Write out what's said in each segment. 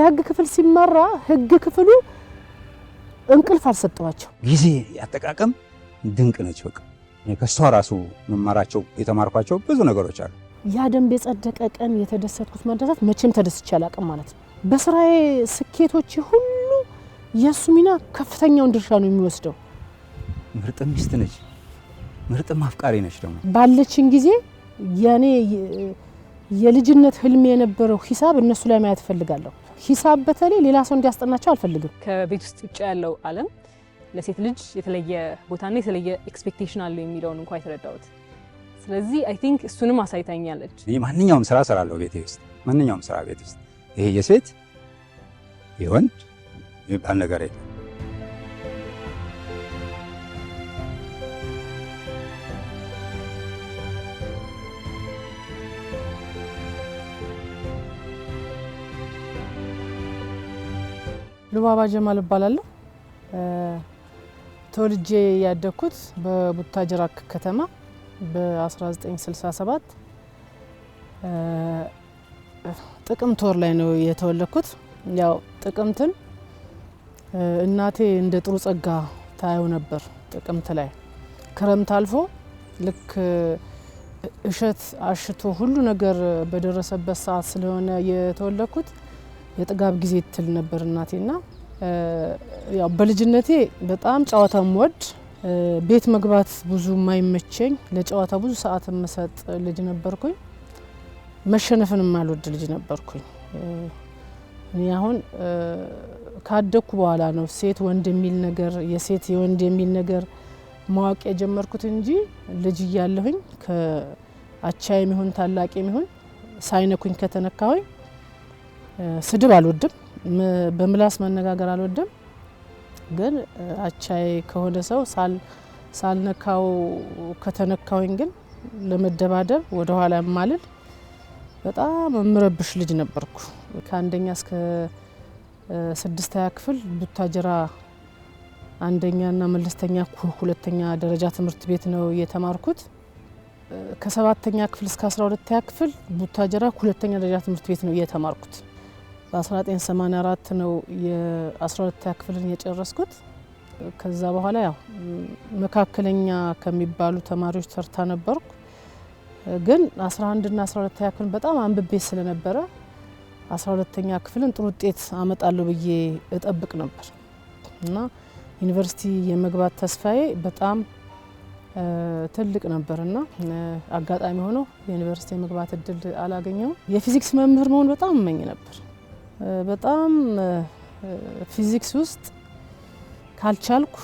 በህግ ክፍል ሲመራ ህግ ክፍሉ እንቅልፍ አልሰጠዋቸው። ጊዜ ያጠቃቀም ድንቅ ነች። በቃ ከሷ ራሱ መማራቸው የተማርኳቸው ብዙ ነገሮች አሉ። ያ ደንብ የጸደቀ ቀን የተደሰትኩት መደሰት መቼም ተደስቼ አላውቅም ማለት ነው። በስራዬ ስኬቶች ሁሉ የሱ ሚና ከፍተኛውን ድርሻ ነው የሚወስደው። ምርጥ ሚስት ነች፣ ምርጥ ማፍቃሪ ነች። ደግሞ ባለችን ጊዜ ያኔ የልጅነት ህልሜ የነበረው ሂሳብ እነሱ ላይ ማየት ፈልጋለሁ። ሂሳብ በተለይ ሌላ ሰው እንዲያስጠናቸው አልፈልግም። ከቤት ውስጥ ውጭ ያለው ዓለም ለሴት ልጅ የተለየ ቦታና የተለየ ኤክስፔክቴሽን አለው የሚለውን እንኳን የተረዳሁት። ስለዚህ አይ ቲንክ እሱንም አሳይታኛለች። ማንኛውም ስራ እሰራለሁ ቤቴ ውስጥ፣ ማንኛውም ስራ ቤት ውስጥ ይሄ የሴት የወንድ የሚባል ነገር የለም። ሉባባ ጀማል እባላለሁ። ተወልጄ ያደግኩት በቡታጅራ ከተማ በ1967 ጥቅምት ወር ላይ ነው የተወለድኩት። ያው ጥቅምትን እናቴ እንደ ጥሩ ጸጋ ታየው ነበር። ጥቅምት ላይ ክረምት አልፎ ልክ እሸት አሽቶ ሁሉ ነገር በደረሰበት ሰዓት ስለሆነ የተወለድኩት የጥጋብ ጊዜ ትል ነበር እናቴና ያው በልጅነቴ በጣም ጨዋታ ምወድ ቤት መግባት ብዙ ማይመቸኝ ለጨዋታ ብዙ ሰዓት መሰጥ ልጅ ነበርኩኝ። መሸነፍን ማልወድ ልጅ ነበርኩኝ። እኔ አሁን ካደኩ በኋላ ነው ሴት ወንድ የሚል ነገር የሴት የወንድ የሚል ነገር ማወቅ የጀመርኩት እንጂ ልጅ እያለሁኝ ከአቻዬም ይሁን ታላቄም ይሁን ሳይነኩኝ ከተነካሁኝ ስድብ አልወድም፣ በምላስ መነጋገር አልወድም። ግን አቻዬ ከሆነ ሰው ሳልነካው ከተነካሁኝ ግን ለመደባደብ ወደ ኋላ ማልል በጣም ምረብሽ ልጅ ነበርኩ። ከአንደኛ እስከ 6ኛ ክፍል ቡታጅራ አንደኛና መለስተኛ ሁለተኛ ደረጃ ትምህርት ቤት ነው የተማርኩት። ከ7ኛ ክፍል እስከ 12ኛ ክፍል ቡታጅራ ሁለተኛ ደረጃ ትምህርት ቤት ነው የተማርኩት። በ1984 ነው የ12ኛ ክፍልን የጨረስኩት። ከዛ በኋላ ያው መካከለኛ ከሚባሉ ተማሪዎች ተርታ ነበርኩ። ግን 11 እና 12ኛ ክፍል በጣም አንብቤ ስለነበረ 12ኛ ክፍልን ጥሩ ውጤት አመጣለሁ ብዬ እጠብቅ ነበር እና ዩኒቨርሲቲ የመግባት ተስፋዬ በጣም ትልቅ ነበርና አጋጣሚ ሆኖ ዩኒቨርሲቲ የመግባት እድል አላገኘው። የፊዚክስ መምህር መሆን በጣም እመኝ ነበር። በጣም ፊዚክስ ውስጥ ካልቻልኩ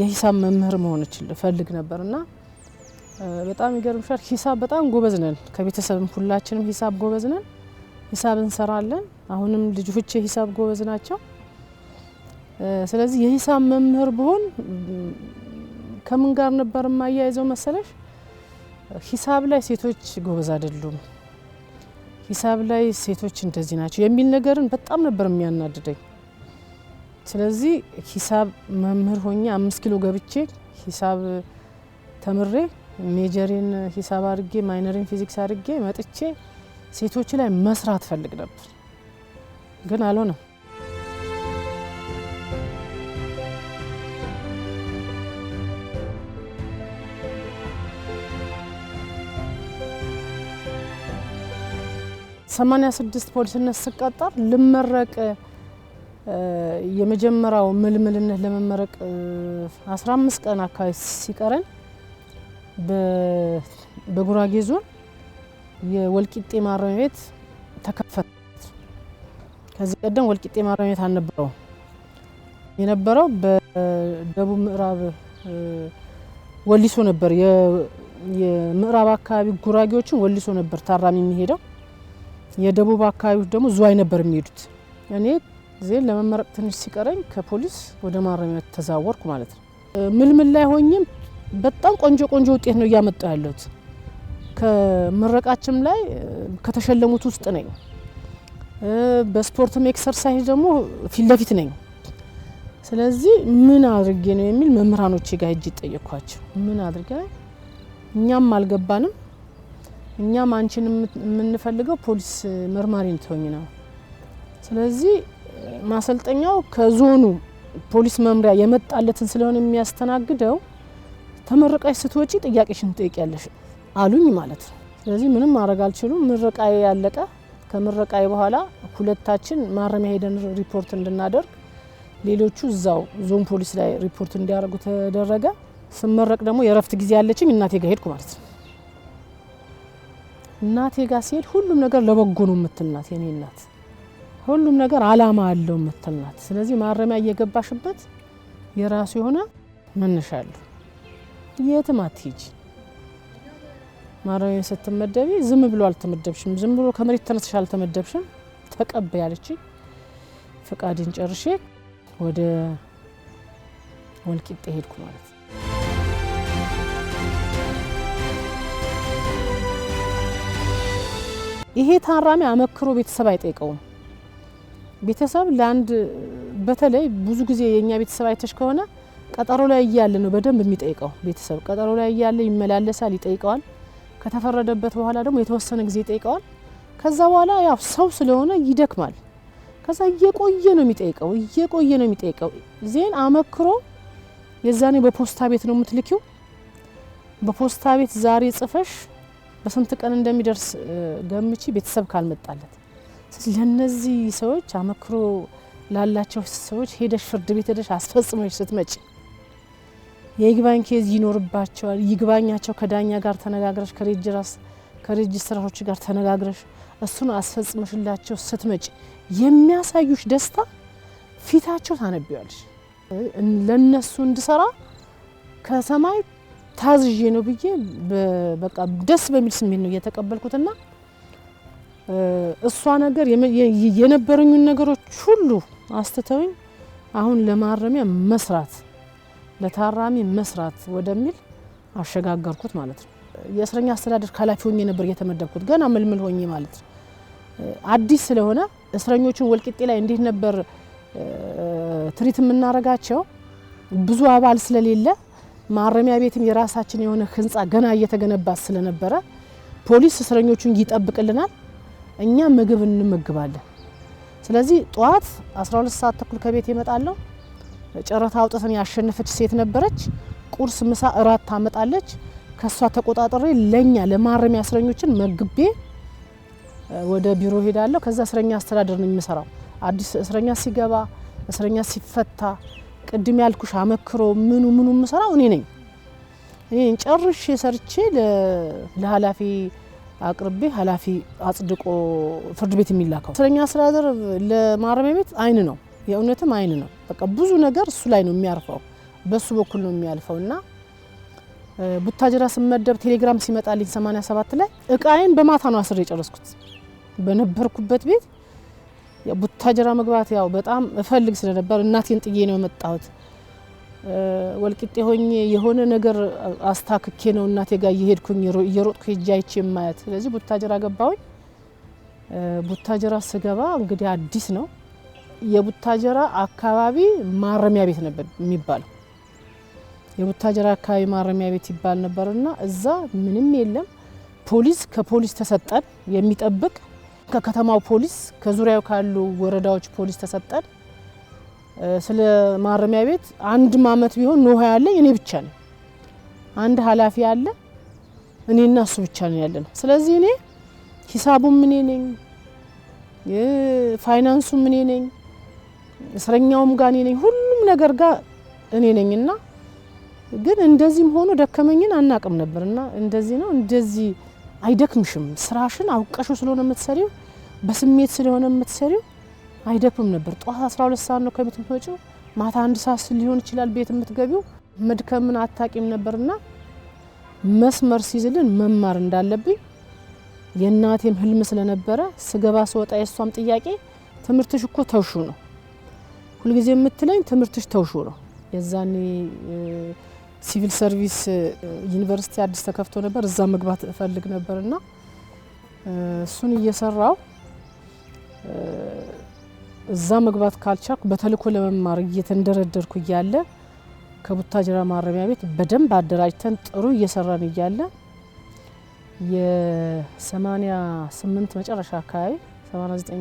የሂሳብ መምህር መሆን እፈልግ ነበርና በጣም ይገርምሻል፣ ሂሳብ በጣም ጎበዝ ነን። ከቤተሰብም ሁላችንም ሂሳብ ጎበዝ ነን፣ ሂሳብ እንሰራለን። አሁንም ልጆቼ ሂሳብ ጎበዝ ናቸው። ስለዚህ የሂሳብ መምህር ብሆን ከምን ጋር ነበር ማያይዘው መሰለሽ? ሂሳብ ላይ ሴቶች ጎበዝ አይደሉም፣ ሂሳብ ላይ ሴቶች እንደዚህ ናቸው የሚል ነገርን በጣም ነበር የሚያናድደኝ። ስለዚህ ሂሳብ መምህር ሆኜ 5 ኪሎ ገብቼ ሂሳብ ተምሬ ሜጀሪን ሂሳብ አድርጌ ማይነሪን ፊዚክስ አድርጌ መጥቼ ሴቶች ላይ መስራት ፈልግ ነበር፣ ግን አልሆነም። ሰማንያ 86 ፖሊስነት ስቀጠር ልመረቅ የመጀመሪያው ምልምልነት ለመመረቅ 15 ቀን አካባቢ ሲቀረን በጉራጌ ዞን የወልቂጤ ማረሚያ ቤት ተከፈተ። ከዚህ ቀደም ወልቂጤ ማረሚያ ቤት አልነበረው። የነበረው በደቡብ ምዕራብ ወሊሶ ነበር። የምዕራብ አካባቢ ጉራጌዎችን ወሊሶ ነበር ታራሚ የሚሄደው፣ የደቡብ አካባቢዎች ደግሞ ዝዋይ ነበር የሚሄዱት። እኔ ዜን ለመመረቅ ትንሽ ሲቀረኝ ከፖሊስ ወደ ማረሚያ ቤት ተዛወርኩ ማለት ነው። ምልምል ላይ ሆኜም በጣም ቆንጆ ውጤት ነው እያመጣው ያለሁት። ከምረቃችም ላይ ከተሸለሙት ውስጥ ነኝ። በስፖርትም ኤክሰርሳይዝ ደግሞ ፊት ለፊት ነኝ። ስለዚህ ምን አድርጌ ነው የሚል መምህራኖቼ ጋር ሄጄ ጠየቅኳቸው። ምን አድርጌ እኛም አልገባንም፣ እኛም አንቺን የምንፈልገው ፖሊስ መርማሪ እንድትሆኚ ነው። ስለዚህ ማሰልጠኛው ከዞኑ ፖሊስ መምሪያ የመጣለትን ስለሆነ የሚያስተናግደው ተመረቃይ ስትወጪ ጥያቄሽን ትጠይቂያለሽ አሉኝ ማለት ነው። ስለዚህ ምንም ማድረግ አልችሉም። ምረቃዬ ያለቀ። ከምረቃዬ በኋላ ሁለታችን ማረሚያ ሄደን ሪፖርት እንድናደርግ ሌሎቹ እዛው ዞን ፖሊስ ላይ ሪፖርት እንዲያደርጉ ተደረገ። ስመረቅ ደግሞ የረፍት ጊዜ ያለችኝ እናቴ ጋር ሄድኩ ማለት ነው። እናቴ ጋር ሲሄድ ሁሉም ነገር ለበጎ ነው የምትልናት የኔ እናት፣ ሁሉም ነገር አላማ አለው የምትልናት። ስለዚህ ማረሚያ እየገባሽበት የራሱ የሆነ መነሻ አለው። የትም አትሂጂ፣ ማረሚያ ስትመደቢ ዝም ብሎ አልተመደብሽም፣ ዝም ብሎ ከመሬት ተነስሽ አልተመደብሽም። ተቀበይ ያለችኝ ፈቃድን ጨርሼ ወደ ወልቂጤ ሄድኩ ማለት ነው። ይሄ ታራሚ አመክሮ ቤተሰብ አይጠይቀውም። ቤተሰብ ለአንድ በተለይ ብዙ ጊዜ የኛ ቤተሰብ አይተሽ ከሆነ ቀጠሮ ላይ እያለ ነው በደንብ የሚጠይቀው። ቤተሰብ ቀጠሮ ላይ እያለ ይመላለሳል፣ ይጠይቀዋል። ከተፈረደበት በኋላ ደግሞ የተወሰነ ጊዜ ይጠይቀዋል። ከዛ በኋላ ያው ሰው ስለሆነ ይደክማል። ከዛ እየቆየ ነው የሚጠይቀው። ዜን አመክሮ የዛኔ በፖስታ ቤት ነው የምትልኪው። በፖስታ ቤት ዛሬ ጽፈሽ በስንት ቀን እንደሚደርስ ገምቺ፣ ቤተሰብ ካልመጣለት። ስለዚህ ለነዚህ ሰዎች አመክሮ ላላቸው ሰዎች ሄደሽ ፍርድ ቤት ሄደሽ አስፈጽመሽ ስትመጪ የይግባኝ ኬዝ ይኖርባቸዋል። ይግባኛቸው ከዳኛ ጋር ተነጋግረሽ ከሬጅስትራሮች ጋር ተነጋግረሽ እሱን አስፈጽመሽላቸው ስትመጪ የሚያሳዩሽ ደስታ ፊታቸው ታነቢዋለሽ። ለነሱ እንድሰራ ከሰማይ ታዝዤ ነው ብዬ በቃ ደስ በሚል ስሜት ነው የተቀበልኩትና እሷ ነገር የነበሩኝ ነገሮች ሁሉ አስተተውኝ አሁን ለማረሚያ መስራት ለታራሚ መስራት ወደሚል አሸጋገርኩት ማለት ነው። የእስረኛ አስተዳደር ኃላፊ ሆኜ ነበር የተመደብኩት ገና ምልምል ሆኜ ማለት ነው። አዲስ ስለሆነ እስረኞችን ወልቂጤ ላይ እንዴት ነበር ትሪት የምናረጋቸው ብዙ አባል ስለሌለ ማረሚያ ቤትም የራሳችን የሆነ ህንጻ ገና እየተገነባ ስለነበረ ፖሊስ እስረኞቹን ይጠብቅልናል፣ እኛ ምግብ እንመግባለን። ስለዚህ ጧት 12 ሰዓት ተኩል ከቤት ይመጣለሁ። ጨረታ አውጥተን ያሸነፈች ሴት ነበረች። ቁርስ፣ ምሳ፣ እራት ታመጣለች። ከሷ ተቆጣጣሪ ለኛ ለማረሚያ እስረኞችን መግቤ ወደ ቢሮ ሄዳለሁ። ከዛ እስረኛ አስተዳደር ነው የሚሰራው። አዲስ እስረኛ ሲገባ፣ እስረኛ ሲፈታ፣ ቅድም ያልኩሽ አመክሮ ምኑ ምሰራው እኔ ነኝ። እኔ ጨርሼ ሰርቼ ለኃላፊ አቅርቤ ኃላፊ አጽድቆ ፍርድ ቤት የሚላከው እስረኛ አስተዳደር ለማረሚያ ቤት አይን ነው፣ የእውነትም አይን ነው። በቃ ብዙ ነገር እሱ ላይ ነው የሚያርፈው፣ በሱ በኩል ነው የሚያልፈውና ቡታጅራ ስመደብ ቴሌግራም ሲመጣልኝ 87 ላይ እቃዬን በማታ ነው አስሬ የጨረስኩት። በነበርኩበት ቤት ቡታጅራ መግባት ያው በጣም እፈልግ ስለነበር እናቴን ጥዬ ነው የመጣሁት። ወልቂጤ ሆኜ የሆነ ነገር አስታክኬ ነው እናቴ ጋር እየሄድኩኝ እየሮጥኩ ሄጄ አይቼ የማያት። ስለዚህ ቡታጅራ ገባሁኝ። ቡታጅራ ስገባ እንግዲህ አዲስ ነው። የቡታጅራ አካባቢ ማረሚያ ቤት ነበር የሚባለው። የቡታጅራ አካባቢ ማረሚያ ቤት ይባል ነበርና እዛ ምንም የለም። ፖሊስ ከፖሊስ ተሰጠን የሚጠብቅ፣ ከከተማው ፖሊስ ከዙሪያው ካሉ ወረዳዎች ፖሊስ ተሰጠን። ስለ ማረሚያ ቤት አንድ አመት ቢሆን ነው ያለኝ እኔ ብቻ ነኝ። አንድ ኃላፊ አለ፣ እኔና እሱ ብቻ ነን ያለነው። ስለዚህ እኔ ሂሳቡም እኔ ነኝ፣ ፋይናንሱም እኔ ነኝ፣ እስረኛውም ጋር እኔ ነኝ፣ ሁሉም ነገር ጋር እኔ ነኝና ግን እንደዚህም ሆኖ ደከመኝን አናቅም ነበርና እንደዚህ ነው እንደዚህ አይደክምሽም። ስራሽን አውቀሽው ስለሆነ የምትሰሪው በስሜት ስለሆነ የምትሰሪው አይደክምም ነበር። ጧት 12 ሰዓት ነው ከቤት የምትወጪው፣ ማታ 1 ሰዓት ሊሆን ይችላል ቤት የምትገቢው። መድከምን አታቂም ነበርና መስመር ሲይዝልን መማር እንዳለብኝ የእናቴም ህልም ስለነበረ ስገባ ስወጣ የሷም ጥያቄ ትምህርትሽ እኮ ተውሹ ነው ሁልጊዜ የምትለኝ ትምህርትሽ ተውሹ ነው። የዛኔ ሲቪል ሰርቪስ ዩኒቨርሲቲ አዲስ ተከፍቶ ነበር፣ እዛ መግባት እፈልግ ነበርና እሱን እየሰራው እዛ መግባት ካልቻልኩ በተልእኮ ለመማር እየተንደረደርኩ እያለ ከቡታጅራ ማረሚያ ቤት በደንብ አደራጅተን ጥሩ እየሰራን እያለ የ88 መጨረሻ አካባቢ 89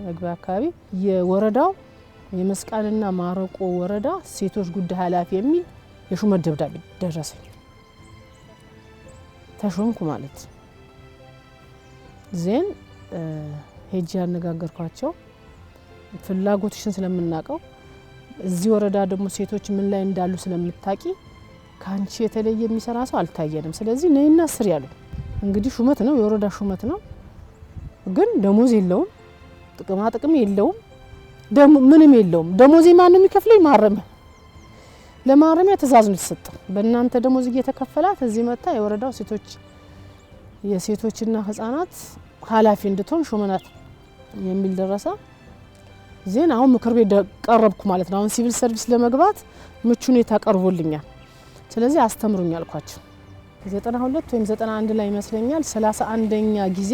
መግቢያ አካባቢ የወረዳው የመስቃንና ማረቆ ወረዳ ሴቶች ጉዳይ ኃላፊ የሚል የሹመት ደብዳቤ ደረሰኝ። ተሾምኩ ማለት ዜን ሄጄ ያነጋገርኳቸው ፍላጎትሽን ስለምናቀው እዚህ ወረዳ ደግሞ ሴቶች ምን ላይ እንዳሉ ስለምታቂ ካንቺ የተለየ የሚሰራ ሰው አልታየንም፣ ስለዚህ ነይና ስር ያሉ። እንግዲህ ሹመት ነው፣ የወረዳ ሹመት ነው፣ ግን ደሞዝ የለውም፣ ጥቅማ ጥቅም የለውም፣ ደሞ ምንም የለውም። ደሞዝ ማን ነው የሚከፍለኝ? ማረሚያ። ለማረሚያ ትእዛዝ ነው የተሰጠው። በእናንተ ደሞዝ እየተከፈላት እዚህ መጣ የወረዳው ሴቶች የሴቶችና ህፃናት ኃላፊ እንድትሆን ሹመናት የሚል ደረሰ። ዜን አሁን ምክር ቤት ቀረብኩ ማለት ነው። አሁን ሲቪል ሰርቪስ ለመግባት ምቹ ሁኔታ ቀርቦልኛል። ስለዚህ አስተምሩኝ አልኳቸው። 92 ወይም 91 ላይ ይመስለኛል 31ኛ ጊዜ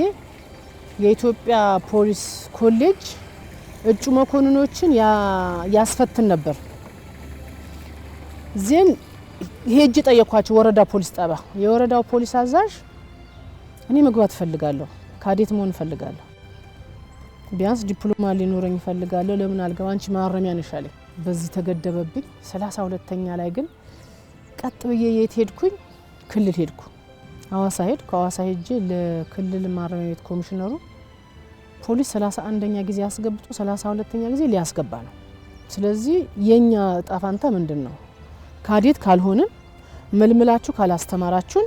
የኢትዮጵያ ፖሊስ ኮሌጅ እጩ መኮንኖችን ያስፈትን ነበር። ዜን ሄጄ ጠየኳቸው ወረዳ ፖሊስ ጣቢያ። የወረዳው ፖሊስ አዛዥ እኔ መግባት ፈልጋለሁ፣ ካዴት መሆን ፈልጋለሁ፣ ቢያንስ ዲፕሎማ ሊኖረኝ ፈልጋለሁ፣ ለምን አልገባ አንቺ ማረሚያ ነሽ አለኝ። በዚህ ተገደበብኝ። 32ኛ ላይ ግን ቀጥ ብዬ የት ሄድኩኝ? ክልል ሄድኩ። ሐዋሳ ሄድኩ። ሐዋሳ ሄጄ ለክልል ማረሚያ ቤት ኮሚሽነሩ ፖሊስ 31ኛ ጊዜ ያስገብጡ 32ኛ ጊዜ ሊያስገባ ነው። ስለዚህ የኛ እጣ ፋንታ ምንድነው? ካዴት ካልሆንን መልምላችሁ ካላስተማራችሁን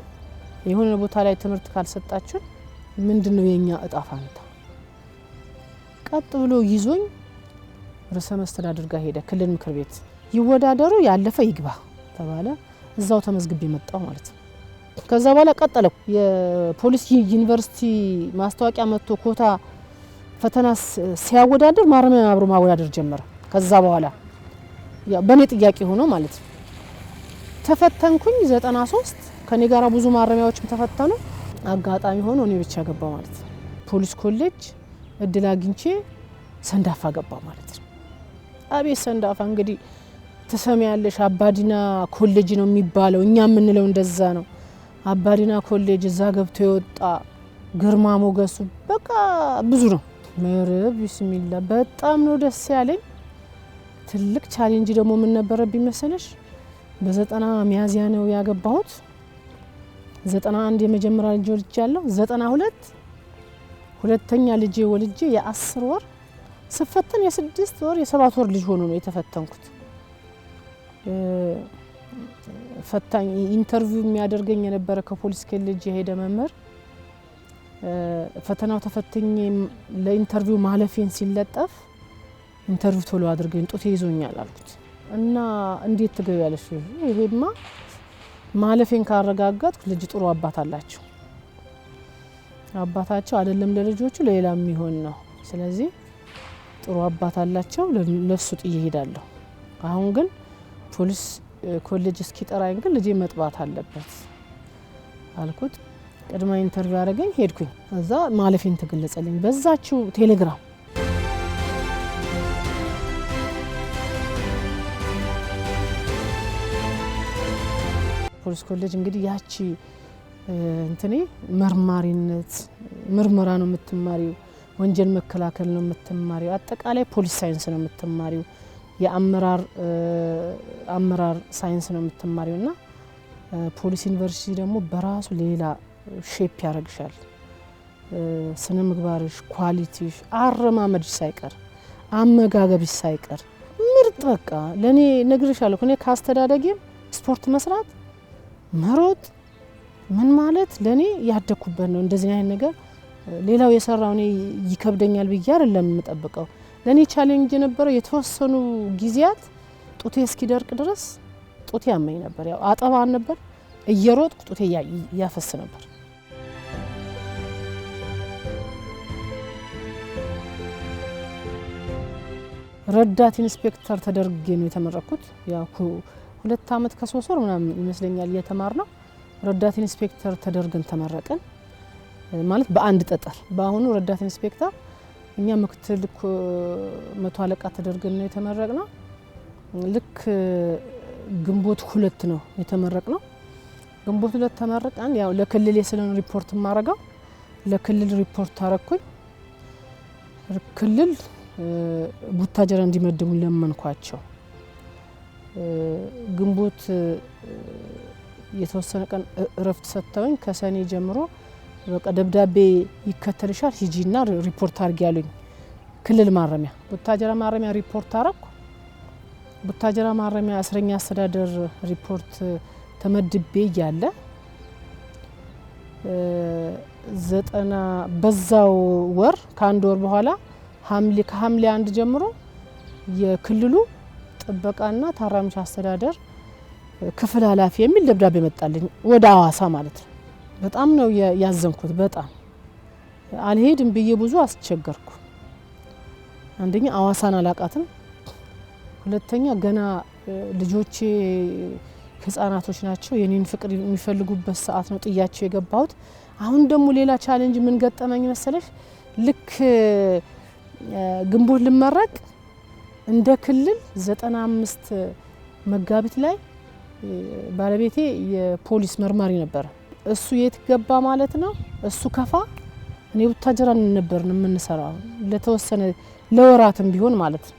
የሆነ ቦታ ላይ ትምህርት ካልሰጣችሁን ምንድነው የኛ እጣ ፋንታ? ቀጥ ብሎ ይዞኝ ርዕሰ መስተዳድር ጋር ሄደ። ክልል ምክር ቤት ይወዳደሩ ያለፈ ይግባ ተባለ። እዛው ተመዝግቤ መጣው ማለት ነው። ከዛ በኋላ ቀጠለው የፖሊስ ዩኒቨርሲቲ ማስታወቂያ መጥቶ ኮታ ፈተና ሲያወዳደር ማረሚያ አብሮ ማወዳደር ጀመረ። ከዛ በኋላ ያው በኔ ጥያቄ ሆኖ ማለት ነው ተፈተንኩኝ። 93 ከኔ ጋራ ብዙ ማረሚያዎችም ተፈተኑ። አጋጣሚ ሆኖ እኔ ብቻ ገባው ማለት ነው። ፖሊስ ኮሌጅ እድል አግኝቼ ሰንዳፋ ገባ ማለት ነው። አቤት ሰንዳፋ እንግዲህ ተሰሚያለሽ። አባዲና ኮሌጅ ነው የሚባለው፣ እኛ የምንለው እንደዛ ነው። አባዲና ኮሌጅ እዛ ገብቶ የወጣ ግርማ ሞገሱ በቃ ብዙ ነው። መረብ ቢስሚላ በጣም ነው ደስ ያለኝ። ትልቅ ቻሌንጅ ደግሞ ምን ነበረብኝ መሰለሽ? በ90 ሚያዝያ ነው ያገባሁት። 91 የመጀመሪያ ልጅ ወልጃለሁ። 92 ሁለተኛ ልጅ ወልጄ የ10 ወር ስፈተን የ6 ወር የ7 ወር ልጅ ሆኖ ነው የተፈተንኩት። ፈታኝ ኢንተርቪው የሚያደርገኝ የነበረ ከፖሊስ ኮሌጅ የሄደ መምህር ፈተናው ተፈትኜ ለኢንተርቪው ማለፌን ሲለጠፍ ኢንተርቪው ቶሎ አድርገኝ ጡቴ ይዞኛል አልኩት እና እንዴት ትገቢያለሽ? ይሄማ ማለፌን ካረጋጋጥኩ ልጅ ጥሩ አባት አላቸው። አባታቸው አይደለም ለልጆቹ ለሌላም የሚሆን ነው። ስለዚህ ጥሩ አባት አላቸው፣ ለሱ ጥዬ ሄዳለሁ። አሁን ግን ፖሊስ ኮሌጅ እስኪጠራኝ ግን ልጄ መጥባት አለበት አልኩት። ቅድማ ኢንተርቪው አደረገኝ። ሄድኩኝ። እዛ ማለፌን ተገለጸልኝ በዛችው ቴሌግራም። ፖሊስ ኮሌጅ እንግዲህ ያቺ እንትኔ መርማሪነት ምርመራ ነው የምትማሪው፣ ወንጀል መከላከል ነው የምትማሪው፣ አጠቃላይ ፖሊስ ሳይንስ ነው የምትማሪው፣ የአመራር ሳይንስ ነው የምትማሪውና ፖሊስ ዩኒቨርሲቲ ደግሞ በራሱ ሌላ ሼፕ ያደርግሻል። ስነ ምግባርሽ፣ ኳሊቲሽ፣ አረማመድሽ ሳይቀር አመጋገብሽ ሳይቀር ምርጥ በቃ ለኔ ነግርሻለሁ። እኔ ካስተዳደጌም ስፖርት መስራት መሮጥ ምን ማለት ለኔ ያደኩበት ነው። እንደዚህ አይነት ነገር ሌላው የሰራው እኔ ይከብደኛል ብዬ አይደለም የምጠብቀው። ለኔ ቻሌንጅ የነበረው የተወሰኑ ጊዜያት ጡቴ እስኪደርቅ ድረስ ጡቴ ያመኝ ነበር። ያው አጠባን ነበር እየሮጥኩ ጡቴ ያፈስ ነበር። ረዳት ኢንስፔክተር ተደርጌ ነው የተመረኩት። ያው 2 አመት ከ3 ወር ምናምን ይመስለኛል እየተማርነው ረዳት ኢንስፔክተር ተደርገን ተመረቀን። ማለት በአንድ ጠጠር። በአሁኑ ረዳት ኢንስፔክተር እኛ ምክትል መቶ አለቃ ተደርገን ነው የተመረቅነው። ልክ ግንቦት 2 ነው የተመረቅነው። ግንቦት 2 ተመረቀን። ያው ለክልል የስለን ሪፖርት ማረጋው ለክልል ሪፖርት አረኩኝ። ክልል ቡታጀራ እንዲመድቡ ለመንኳቸው። ግንቦት የተወሰነ ቀን እረፍት ሰጥተውኝ ከሰኔ ጀምሮ በቃ ደብዳቤ ይከተልሻል ሂጂና ሪፖርት አድርጊ ያሉኝ። ክልል ማረሚያ ቡታጀራ ማረሚያ ሪፖርት አረኩ። ቡታጀራ ማረሚያ እስረኛ አስተዳደር ሪፖርት ተመድቤ እያለ በዛው ወር ከአንድ ወር በኋላ ከሐምሌ 1 ጀምሮ የክልሉ ጥበቃና ታራሚዎች አስተዳደር ክፍል ኃላፊ የሚል ደብዳቤ መጣልኝ ወደ አዋሳ ማለት ነው። በጣም ነው ያዘንኩት። በጣም አልሄድም ብዬ ብዙ አስቸገርኩ። አንደኛ አዋሳን አላቃትም፣ ሁለተኛ ገና ልጆቼ ህፃናቶች ናቸው። የኔን ፍቅር የሚፈልጉበት ሰዓት ነው ጥያቸው የገባሁት። አሁን ደግሞ ሌላ ቻሌንጅ ምን ገጠመኝ መሰለሽ? ልክ ግንቦት ልመረቅ እንደ ክልል 95 መጋቢት ላይ ባለቤቴ የፖሊስ መርማሪ ነበር። እሱ የት ገባ ማለት ነው? እሱ ከፋ፣ እኔ ቡታጀራ ነበር የምንሰራው ለተወሰነ ለወራትም ቢሆን ማለት ነው።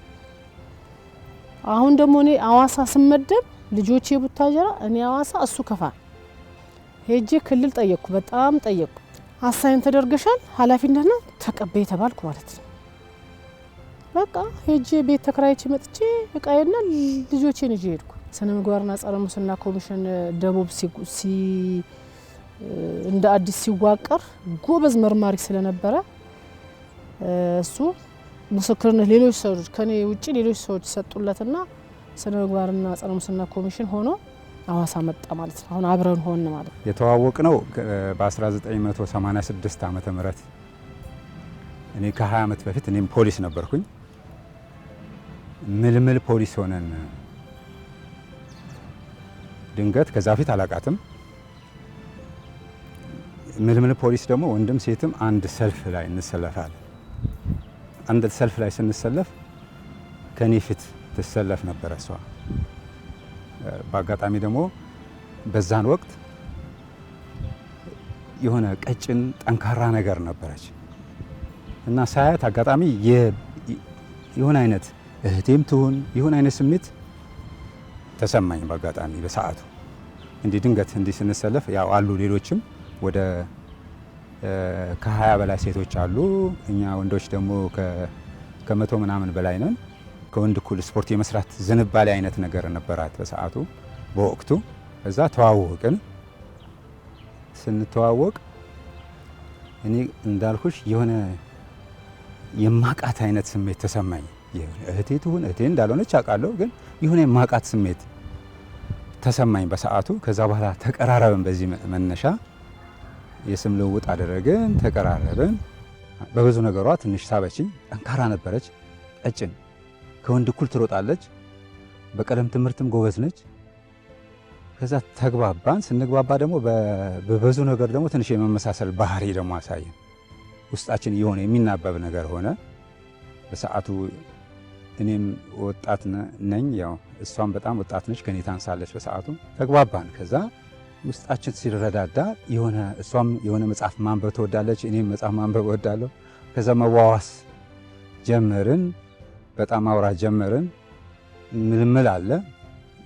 አሁን ደግሞ እኔ አዋሳ ስመደብ ልጆቼ ቡታጀራ፣ እኔ አዋሳ፣ እሱ ከፋ። ሄጄ ክልል ጠየቅኩ፣ በጣም ጠየቅኩ። አሳይን ተደርገሻል፣ ኃላፊነት ነው ተቀበይ ተባልኩ ማለት ነው። በቃ ሄጄ ቤት ተከራይቼ መጥቼ እቃዬና ልጆቼን ይዤ ሄድኩ። ስነ ምግባርና ጸረ ሙስና ኮሚሽን ደቡብ እንደ አዲስ ሲዋቀር ጎበዝ መርማሪ ስለነበረ እሱ ምስክርነት ሌሎች ሰዎች ከኔ ውጪ ሌሎች ሰዎች ሰጡለትና ስነ ምግባርና ጸረ ሙስና ኮሚሽን ሆኖ አዋሳ መጣ ማለት ነው። አሁን አብረን ሆን ማለት ነው። የተዋወቅ ነው በ1986 ዓመተ ምህረት እኔ ከ20 ዓመት በፊት እኔም ፖሊስ ነበርኩኝ። ምልምል ፖሊስ ሆነን ድንገት ከዛ ፊት አላቃትም። ምልምል ፖሊስ ደግሞ ወንድም ሴትም አንድ ሰልፍ ላይ እንሰለፋለን። አንድ ሰልፍ ላይ ስንሰለፍ ከኔ ፊት ትሰለፍ ነበር እሷ። በአጋጣሚ ደግሞ በዛን ወቅት የሆነ ቀጭን ጠንካራ ነገር ነበረች እና ሳያት አጋጣሚ የሆነ አይነት እህቴም ትሁን የሆነ አይነት ስሜት ተሰማኝ። በአጋጣሚ በሰዓቱ እንዲህ ድንገት እንዲህ ስንሰለፍ ያው አሉ ሌሎችም ወደ ከ20 በላይ ሴቶች አሉ። እኛ ወንዶች ደግሞ ከመቶ ምናምን በላይ ነን። ከወንድ እኩል ስፖርት የመስራት ዝንባሌ አይነት ነገር ነበራት በሰዓቱ በወቅቱ። እዛ ተዋወቅን። ስንተዋወቅ እኔ እንዳልኩሽ የሆነ የማቃት አይነት ስሜት ተሰማኝ። እህቴ ትሁን እህቴ እንዳልሆነች አውቃለሁ፣ ግን የሆነ የማቃት ስሜት ተሰማኝ በሰዓቱ። ከዛ በኋላ ተቀራረብን። በዚህ መነሻ የስም ልውውጥ አደረግን፣ ተቀራረብን። በብዙ ነገሯ ትንሽ ሳበችኝ። ጠንካራ ነበረች፣ ቀጭን፣ ከወንድ እኩል ትሮጣለች፣ በቀለም ትምህርትም ጎበዝ ነች። ከዛ ተግባባን። ስንግባባ ደግሞ በብዙ ነገር ደግሞ ትንሽ የመመሳሰል ባህሪ ደግሞ አሳየን። ውስጣችን የሆነ የሚናበብ ነገር ሆነ። በሰዓቱ እኔም ወጣት ነኝ፣ ያው እሷም በጣም ወጣት ነች፣ ከኔ ታንሳለች በሰዓቱ። ተግባባን። ከዛ ውስጣችን ሲረዳዳ እሷም የሆነ መጽሐፍ ማንበብ ትወዳለች፣ እኔም መጽሐፍ ማንበብ እወዳለሁ። ከዛ መዋዋስ ጀመርን፣ በጣም ማውራት ጀመርን። ምልምል አለ፣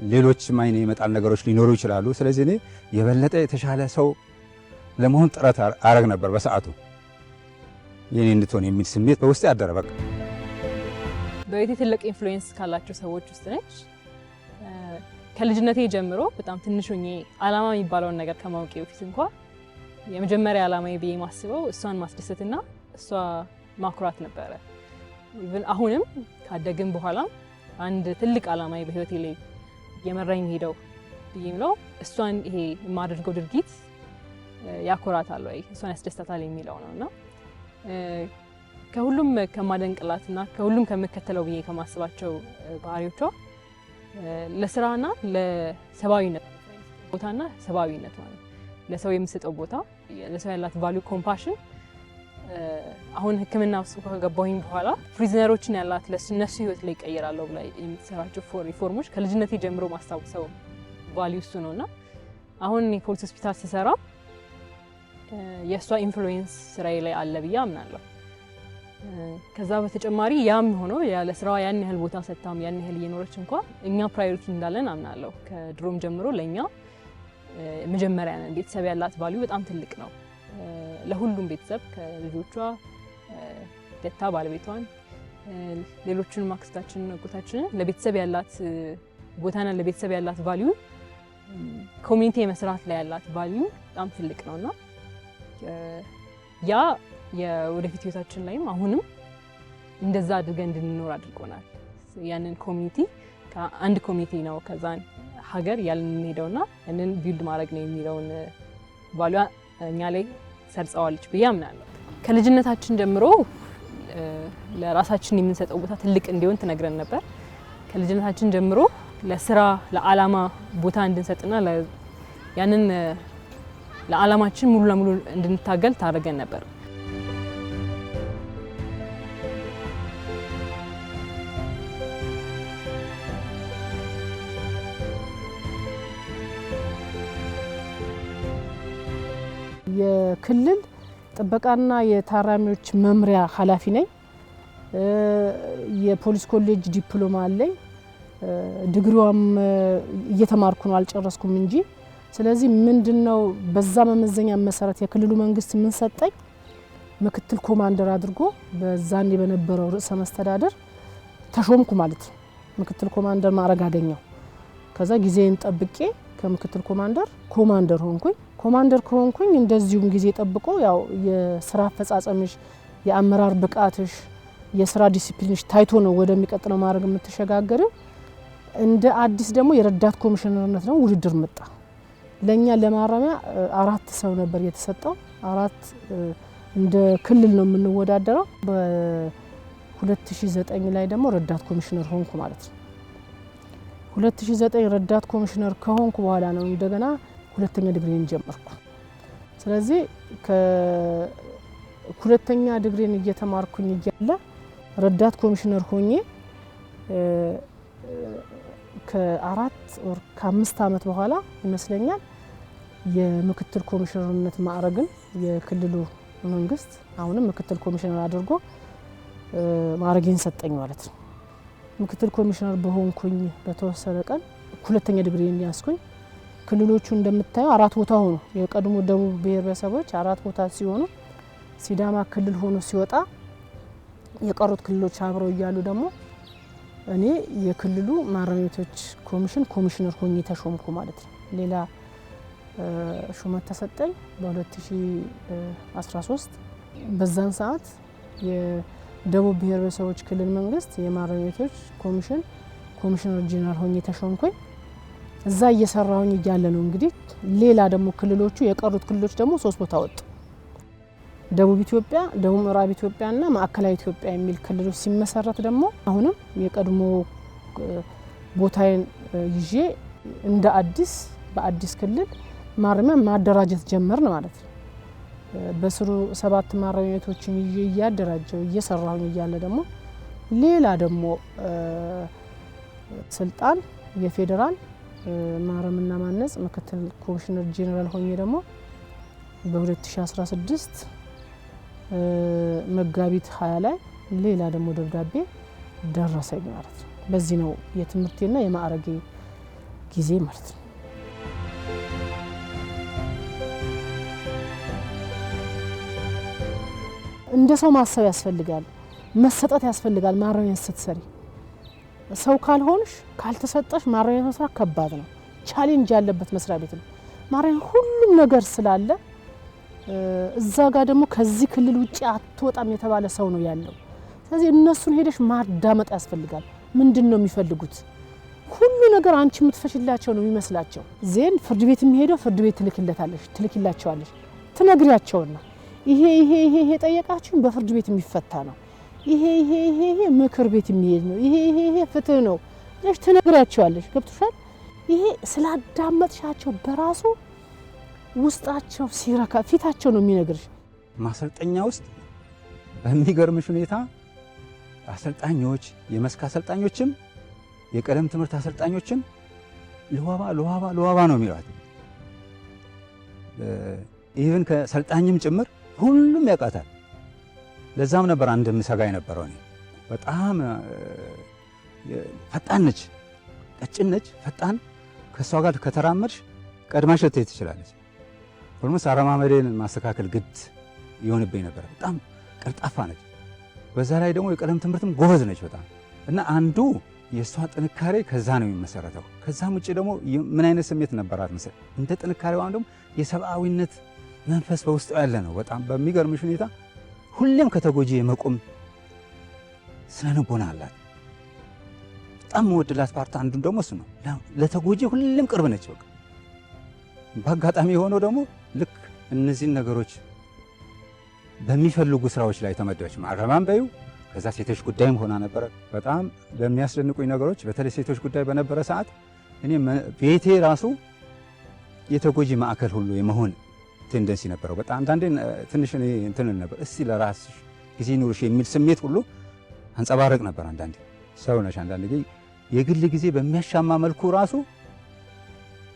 ሌሎችም አይኔ የመጣል ነገሮች ሊኖሩ ይችላሉ። ስለዚህ እኔ የበለጠ የተሻለ ሰው ለመሆን ጥረት አረግ ነበር በሰዓቱ። የኔ እንድትሆን የሚል ስሜት በውስጤ አደረ። በቃ በቤቴ ትልቅ ኢንፍሉዌንስ ካላቸው ሰዎች ውስጥ ነች። ከልጅነቴ ጀምሮ በጣም ትንሽ ሆኜ አላማ የሚባለውን ነገር ከማወቄ በፊት እንኳን የመጀመሪያ አላማዬ ብዬ ማስበው እሷን ማስደሰትና እሷ ማኩራት ነበረ። ኢቭን አሁንም ካደግን በኋላ አንድ ትልቅ አላማዬ በህይወቴ ላይ የመራኝ ሄደው ብዬ የምለው እሷን ይሄ የማደርገው ድርጊት ያኮራታል ወይ እሷን ያስደስታታል የሚለው ነውና ከሁሉም ከማደንቅላትና ከሁሉም ከመከተለው ብዬ ከማስባቸው ባህሪዎቿ ለስራና ለሰባዊነት ቦታና ሰባዊነት ማለት ለሰው የምሰጠው ቦታ፣ ለሰው ያላት ቫልዩ፣ ኮምፓሽን አሁን ሕክምና ውስጥ ከገባሁኝ በኋላ ፕሪዝነሮችን ያላት ለነሱ ህይወት ላይ ይቀየራለሁ ብላ የምትሰራቸው ሪፎርሞች ከልጅነቴ ጀምሮ ማስታወሰው ቫልዩ እሱ ነውና አሁን የፖሊስ ሆስፒታል ስሰራ የእሷ ኢንፍሉዌንስ ስራዬ ላይ አለ ብዬ አምናለሁ። ከዛ በተጨማሪ ያም ሆኖ ያለ ስራዋ ያን ያህል ቦታ ሰጥታም ያን ያህል እየኖረች እንኳን እኛ ፕራዮሪቲ እንዳለን አምናለሁ። ከድሮም ጀምሮ ለኛ መጀመሪያ ነን። ቤተሰብ ያላት ቫልዩ በጣም ትልቅ ነው። ለሁሉም ቤተሰብ ከልጆቿ ገታ ባለቤቷን ሌሎችን ማክስታችንን አጎታችንን ለቤተሰብ ያላት ቦታና ለቤተሰብ ያላት ቫልዩ ኮሚኒቲ መስራት ላይ ያላት ቫልዩ በጣም ትልቅ ነውና ያ የወደፊት ህይወታችን ላይም አሁንም እንደዛ አድርገን እንድንኖር አድርጎናል። ያንን ኮሚኒቲ ከአንድ ኮሚኒቲ ነው ከዛን ሀገር ያልን እንሄደውና ያንን ቢልድ ማድረግ ነው የሚለውን ቫልዩ እኛ ላይ ሰርጸዋለች ብዬ አምናለሁ። ከልጅነታችን ጀምሮ ለራሳችን የምንሰጠው ቦታ ትልቅ እንዲሆን ትነግረን ነበር። ከልጅነታችን ጀምሮ ለስራ ለዓላማ ቦታ እንድንሰጥና ያንን ለዓላማችን ሙሉ ለሙሉ እንድንታገል ታደርገን ነበር። የክልል ጥበቃና የታራሚዎች መምሪያ ኃላፊ ነኝ። የፖሊስ ኮሌጅ ዲፕሎማ አለኝ። ዲግሪዋም እየተማርኩ ነው አልጨረስኩም እንጂ። ስለዚህ ምንድነው በዛ መመዘኛ መሰረት የክልሉ መንግስት ምን ሰጠኝ ምክትል ኮማንደር አድርጎ በዛኔ በነበረው ርዕሰ መስተዳደር ተሾምኩ ማለት ነው። ምክትል ኮማንደር ማዕረግ አገኘው። ከዛ ጊዜን ጠብቄ ከምክትል ኮማንደር ሆንኩኝ። ኮማንደር ከሆንኩኝ እንደዚሁም ጊዜ ጠብቆ ያው የስራ አፈጻጸምሽ የአመራር ብቃትሽ የስራ ዲሲፕሊንሽ ታይቶ ነው ወደሚቀጥለው ማዕረግ የምትሸጋገሪው። እንደ አዲስ ደግሞ የረዳት ኮሚሽነርነት ነው ውድድር መጣ። ለኛ ለማረሚያ 4 ሰው ነበር የተሰጠው። 4 እንደ ክልል ነው የምንወዳደረው። በ2009 ላይ ደግሞ ረዳት ኮሚሽነር ሆንኩ ማለት ነው። 2009 ረዳት ኮሚሽነር ከሆንኩ በኋላ ነው እንደገና ሁለተኛ ዲግሪን ጀመርኩ። ስለዚህ ከሁለተኛ ዲግሪን እየተማርኩኝ እያለ ረዳት ኮሚሽነር ሆኜ ከ4 ወር ከ5 አመት በኋላ ይመስለኛል የምክትል ኮሚሽነርነት ማዕረግን የክልሉ መንግስት አሁንም ምክትል ኮሚሽነር አድርጎ ማዕረግን ሰጠኝ ማለት ነው። ምክትል ኮሚሽነር በሆንኩኝ በተወሰነ ቀን ሁለተኛ ዲግሪን ያስኩኝ። ክልሎቹ እንደምታዩ 4 ቦታ ሆኑ። የቀድሞ ደቡብ ብሔር ብሔረሰቦች 4 ቦታ ሲሆኑ ሲዳማ ክልል ሆኖ ሲወጣ የቀሩት ክልሎች አብረው እያሉ ደግሞ እኔ የክልሉ ማረሚያ ቤቶች ኮሚሽን ኮሚሽነር ሆኜ ተሾምኩ ማለት ነው። ሌላ ሹመት ተሰጠኝ በ2013 በዛን ሰዓት የደቡብ ብሔር ብሔረሰቦች ክልል መንግስት የማረሚያ ቤቶች ኮሚሽን ኮሚሽነር ጄኔራል ሆኜ ተሾምኩኝ። እዛ እየሰራሁኝ እያለ ነው እንግዲህ ሌላ ደግሞ ክልሎቹ የቀሩት ክልሎች ደግሞ 3 ቦታ ወጡ። ደቡብ ኢትዮጵያ፣ ደቡብ ምዕራብ ኢትዮጵያና ማዕከላዊ ኢትዮጵያ የሚል ክልሎች ሲመሰረት ደግሞ አሁንም የቀድሞ ቦታዬን ይዤ እንደ አዲስ በአዲስ ክልል ማረሚያ ማደራጀት ጀመርን ማለት ነው። በስሩ 7 ማረሚያ ቤቶችን ይዤ እያደራጀው እየሰራሁኝ እያለ ደግሞ ሌላ ደግሞ ስልጣን የፌዴራል ማረምና ማነጽ ምክትል ኮሚሽነር ጄኔራል ሆኜ ደግሞ በ2016 መጋቢት 20 ላይ ሌላ ደግሞ ደብዳቤ ደረሰኝ ማለት ነው። በዚህ ነው የትምህርቴና የማዕረጌ ጊዜ ማለት ነው። እንደ ሰው ማሰብ ያስፈልጋል፣ መሰጠት ያስፈልጋል። ማረሚያ ስትሰሪ ሰው ካልሆንሽ ካልተሰጠሽ ማረሚያ መስራት ከባድ ነው። ቻሌንጅ ያለበት መስሪያ ቤት ነው ማረሚያ። ሁሉም ነገር ስላለ እዛ ጋር ደግሞ ከዚህ ክልል ውጪ አትወጣም የተባለ ሰው ነው ያለው። ስለዚህ እነሱን ሄደሽ ማዳመጥ ያስፈልጋል። ምንድነው የሚፈልጉት? ሁሉ ነገር አንቺ የምትፈሽላቸው ነው የሚመስላቸው። ዜን ፍርድ ቤት የሚሄደው ፍርድ ቤት ትልኪላቸዋለሽ፣ ትነግሪያቸውና ይሄ ጠየቃችሁን በፍርድ ቤት የሚፈታ ነው፣ ይሄ ምክር ቤት የሚሄድ ነው፣ ይሄ ፍትህ ነው ለሽ ትነግሪያቸዋለሽ። ገብቶሻል? ይሄ ስላዳመጥሻቸው በራሱ ውስጣቸው ሲረካ ፊታቸው ነው የሚነግርሽ። ማሰልጠኛ ውስጥ በሚገርምሽ ሁኔታ አሰልጣኞች፣ የመስክ አሰልጣኞችም የቀለም ትምህርት አሰልጣኞችም ለዋባ ነው የሚሏት። ኢቭን ከሰልጣኝም ጭምር ሁሉም ያውቃታል። ለዛም ነበር አንድ ምሰጋ የነበረው እኔ በጣም ፈጣን ነች፣ ቀጭን ነች፣ ፈጣን ከሷ ጋር ከተራመድሽ ቀድማሽ ልትሄድ ትችላለች። ኦልሞስት አረማመዴን ማስተካከል ግድ ይሆንብኝ ነበር። በጣም ቀልጣፋ ነች። በዛ ላይ ደግሞ የቀለም ትምህርትም ጎበዝ ነች በጣም እና አንዱ የእሷ ጥንካሬ ከዛ ነው የሚመሰረተው። ከዛም ውጭ ደግሞ ምን አይነት ስሜት ነበራት መሰል እንደ ጥንካሬዋ ደግሞ የሰብአዊነት መንፈስ በውስጡ ያለ ነው። በጣም በሚገርምሽ ሁኔታ ሁሌም ከተጎጂ የመቆም ስነልቦና አላት። በጣም መወድላት ፓርት አንዱ ደግሞ እሱ ነው። ለተጎጂ ሁሌም ቅርብ ነች። በቃ በአጋጣሚ የሆነው ደግሞ ልክ እነዚህን ነገሮች በሚፈልጉ ስራዎች ላይ ተመደበች። ማረማን በዩ ከዛ ሴቶች ጉዳይም ሆና ነበረ። በጣም በሚያስደንቁኝ ነገሮች በተለይ ሴቶች ጉዳይ በነበረ ሰዓት እኔ ቤቴ ራሱ የተጎጂ ማዕከል ሁሉ የመሆን ቴንደንሲ ነበረው። በጣም አንዳንዴ ትንሽ እኔ እንትን ነበር፣ እስቲ ለራስሽ ጊዜ ኑርሽ የሚል ስሜት ሁሉ አንጸባረቅ ነበር። አንዳንዴ ሰው ነሽ፣ አንዳንዴ የግል ጊዜ በሚያሻማ መልኩ ራሱ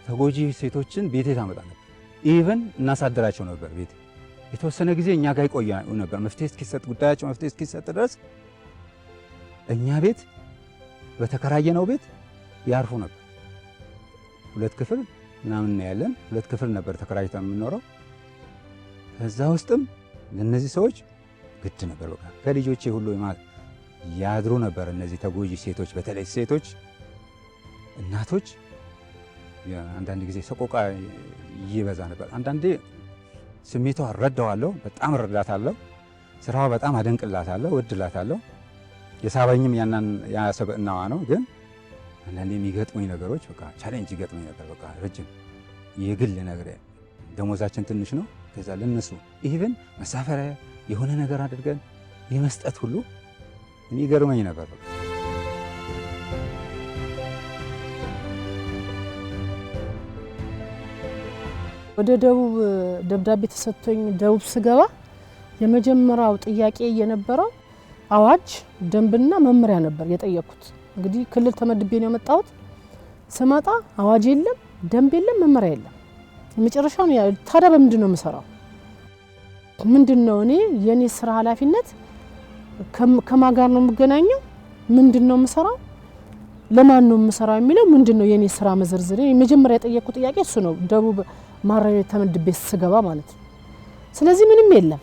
ተጎጂ ሴቶችን ቤቴ ታመጣ ነበር። ኢቨን እናሳደራቸው ነበር ቤቴ። የተወሰነ ጊዜ እኛ ጋር ይቆያሉ ነበር፣ መፍትሄ እስኪሰጥ ጉዳያቸው መፍትሄ እስኪሰጥ ድረስ እኛ ቤት በተከራየነው ቤት ያርፉ ነበር። 2 ክፍል ምናምን ያለን 2 ክፍል ነበር ተከራይተን የምንኖረው። ከዛ ውስጥም ለነዚህ ሰዎች ግድ ነበር በቃ ከልጆቼ ሁሉ ያድሩ ነበር። እነዚህ ተጎጂ ሴቶች በተለይ ሴቶች እናቶች አንዳንድ ጊዜ ሰቆቃ ይበዛ ነበር። አንዳንዴ ስሜቷ እረዳዋለሁ፣ በጣም እረዳታለሁ። ስራዋ በጣም አደንቅላታለሁ፣ እወድላታለሁ። የሳበኝም ያ ሰብእናዋ ነው። ግን አንዳንዴ የሚገጥሙኝ ነገሮች በቃ ቻሌንጅ ይገጥሙኝ ነበር። በቃ ረጅም የግል ነገር ደሞዛችን ትንሽ ነው። ከዛ ለነሱ ኢቭን መሳፈሪያ የሆነ ነገር አድርገን የመስጠት ሁሉ የሚገርመኝ ነበር። ወደ ደቡብ ደብዳቤ ተሰጥቶኝ ደቡብ ስገባ የመጀመሪያው ጥያቄ የነበረው አዋጅ፣ ደንብና መመሪያ ነበር የጠየኩት። እንግዲህ ክልል ተመድቤ ነው የመጣሁት። ስመጣ አዋጅ የለም፣ ደንብ የለም፣ መመሪያ የለም። መጨረሻው ታዲያ በምንድን ነው የምሰራው? ምንድነው እኔ የኔ ስራ ኃላፊነት ከማን ጋር ነው የምገናኘው? ምንድነው የምሰራው? ለማን ነው የምሰራው የሚለው ምንድነው የኔ ስራ መዘርዝር? የመጀመሪያ የጠየኩት ጥያቄ እሱ ነው። ደቡብ ማረሚያ ተመድቤ ስገባ ማለት ነው። ስለዚህ ምንም የለም።